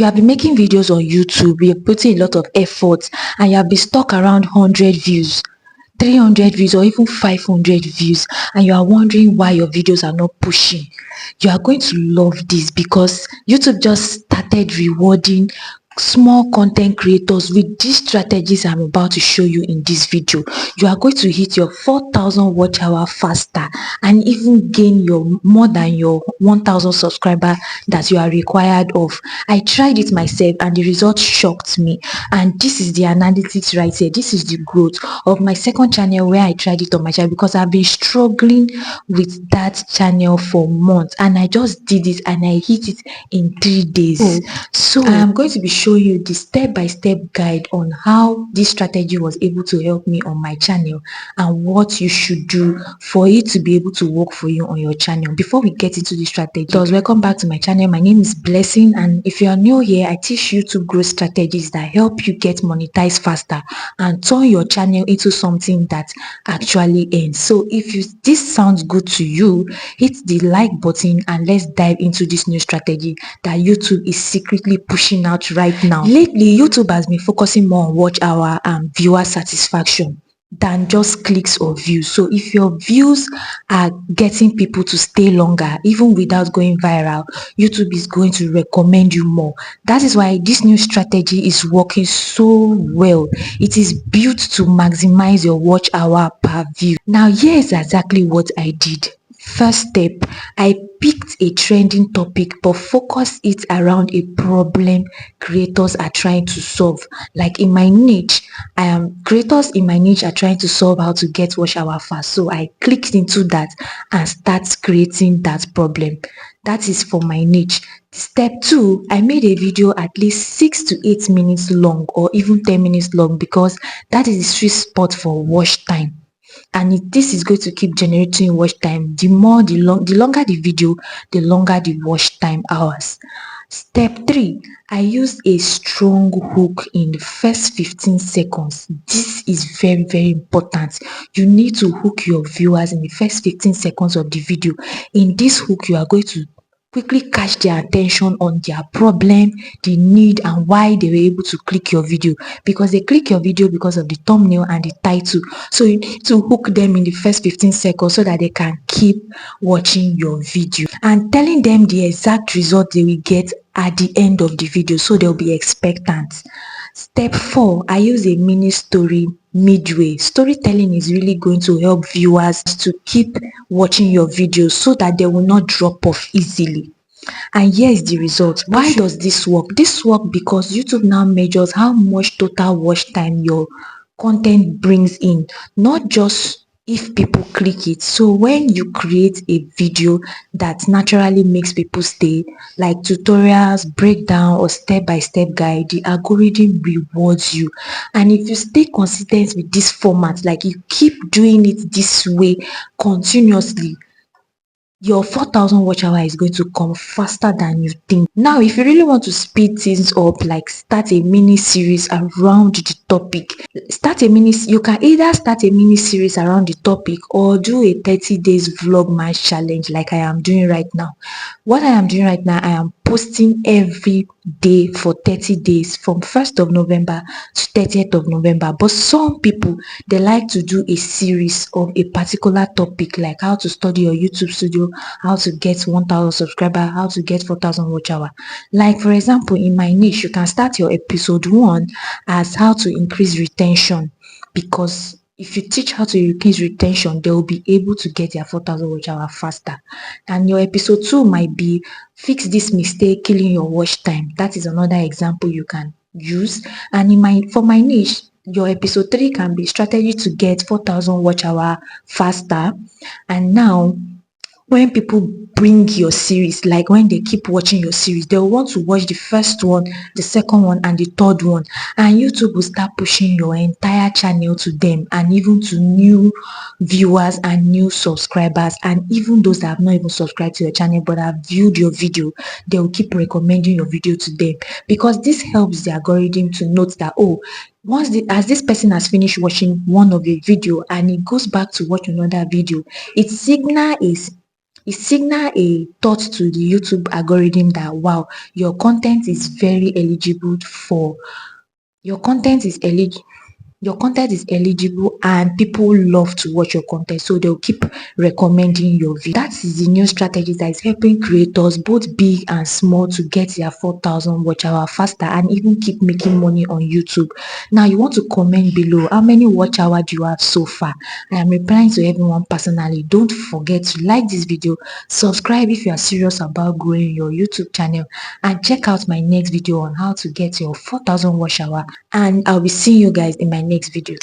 You have been making videos on YouTube, you're putting a lot of effort, and you have been stuck around 100 views, 300 views, or even 500 views, and you are wondering why your videos are not pushing. You are going to love this because YouTube just started rewarding small content creators with these strategies I'm about to show you in this video. You are going to hit your 4,000 watch hour faster and even gain your more than your 1,000 subscriber that you are required of. I tried it myself and the results shocked me, and this is the analytics right here. This is the growth of my second channel where I tried it on my channel, because I've been struggling with that channel for months, and I just did it and I hit it in 3 days. So I am going to be showing you the step-by-step guide on how this strategy was able to help me on my channel and what you should do for it to be able to work for you on your channel. Before we get into the strategy, welcome back to my channel. My name is Blessing, and if you are new here, I teach YouTube growth strategies that help you get monetized faster and turn your channel into something that actually earns. So if this sounds good to you, hit the like button and let's dive into this new strategy that YouTube is secretly pushing out right now. Lately, YouTube has been focusing more on watch hour and viewer satisfaction than just clicks or views. So if your views are getting people to stay longer even without going viral, YouTube is going to recommend you more. That is why this new strategy is working so well. It is built to maximize your watch hour per view. Now here's exactly what I did. First step, I picked a trending topic but focused it around a problem creators are trying to solve. Like in my niche, creators in my niche are trying to solve how to get watch hour fast. So I clicked into that and start creating that problem. That is for my niche. Step 2, I made a video at least 6 to 8 minutes long or even 10 minutes long, because that is the sweet spot for watch time. And this is going to keep generating watch time. The longer the video, the longer the watch time hours. Step 3, I used a strong hook in the first 15 seconds. This is very, very important. You need to hook your viewers in the first 15 seconds of the video. In this hook, you are going to quickly catch their attention on their problem, the need, and why they were able to click your video, because they click your video because of the thumbnail and the title. So you need to hook them in the first 15 seconds so that they can keep watching your video, and telling them the exact result they will get at the end of the video, so they'll be expectant. Step 4, I use a mini story midway. Storytelling is really going to help viewers to keep watching your videos so that they will not drop off easily. And here is the result. Why does this work? This works because YouTube now measures how much total watch time your content brings in, not just if people click it. So when you create a video that naturally makes people stay, like tutorials, breakdown, or step-by-step guide, the algorithm rewards you. And if you stay consistent with this format, like you keep doing it this way continuously, your 4,000 watch hour is going to come faster than you think. Now, if you really want to speed things up, like start a mini series around the topic, you can either start a mini series around the topic or do a 30 days vlogmas challenge like I am doing right now. What I am doing right now, I am posting every day for 30 days from 1st of November to 30th of November. But some people, they like to do a series of a particular topic, like how to study your YouTube studio, how to get 1,000 subscribers, how to get 4,000 watch hour. Like for example, in my niche, you can start your episode 1 as how to increase retention, because if you teach how to increase retention, they will be able to get their 4,000 watch hour faster. And your episode 2 might be fix this mistake killing your watch time. That is another example you can use. And for my niche, your episode 3 can be strategy to get 4,000 watch hour faster. And now, when people bring your series, like when they keep watching your series, they'll want to watch the first one, the second one, and the third one, and YouTube will start pushing your entire channel to them, and even to new viewers and new subscribers, and even those that have not even subscribed to your channel but have viewed your video, they will keep recommending your video to them, because this helps the algorithm to note that, oh, as this person has finished watching one of a video and it goes back to watch another video, its it signal a thought to the YouTube algorithm that wow, your content is very eligible for your content is eligible and people love to watch your content, so they'll keep recommending your video. That is the new strategy that is helping creators both big and small to get their 4,000 watch hour faster and even keep making money on YouTube. Now you want to comment below how many watch hour do you have so far. I am replying to everyone personally. Don't forget to like this video, subscribe if you are serious about growing your YouTube channel, and check out my next video on how to get your 4,000 watch hour, and I'll be seeing you guys in my next video.